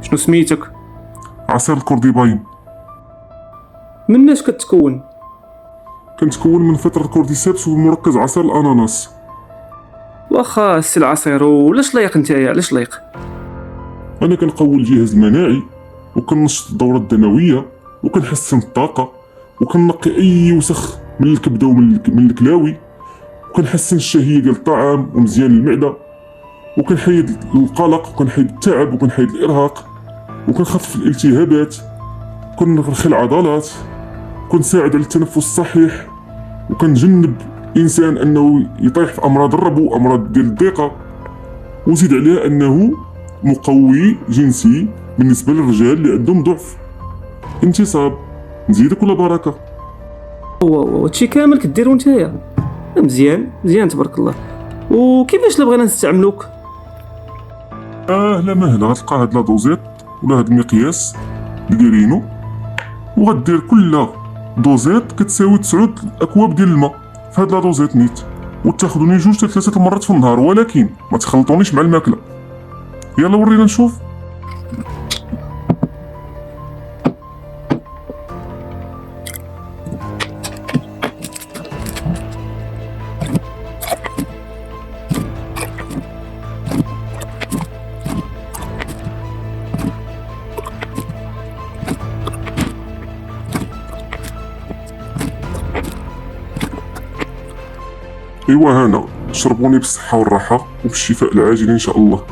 شنو سميتك؟ عصير الكورديباين. مناش كتكون؟ كنتكون من فطر الكورديسيبس ومركز عصير الاناناس. واخا السي العصير، ولاش لايق نتايا؟ علاش لايق؟ انا كنقوي الجهاز المناعي وكننشط الدوره الدمويه وكنحسن الطاقه وكنقي اي وسخ من الكبده من الكلاوي وكنحسن الشهيه ديال الطعام ومزيان للمعده وكنحيد القلق وكنحيد التعب وكنحيد الارهاق وكنخفف الالتهابات وكنرخي العضلات وكنساعد على التنفس الصحيح وكنجنب انسان انه يطيح في امراض الربو وامراض ديال الضيقه. وزيد عليها انه مقوي جنسي بالنسبه للرجال اللي عندهم ضعف. انتصاب. نزيدك ولا بركه؟ هادشي كامل كديرو نتايا؟ مزيان مزيان تبارك الله. وكيفاش لا بغينا نستعملوك؟ لا مهله، غتلقى هاد لا دوزيت ولا هاد المقياس اللي دايرينو وغدير كل دوزيت كتساوي 9 اكواب ديال الماء في هاد لا دوزيت نيت، وتاخذوني 2 حتى 3 المرات في النهار، ولكن ما تخلطونيش مع الماكله. يلا ورينا نشوف. ايوا هنا، شربوني بالصحه والراحه وبالشفاء العاجل ان شاء الله.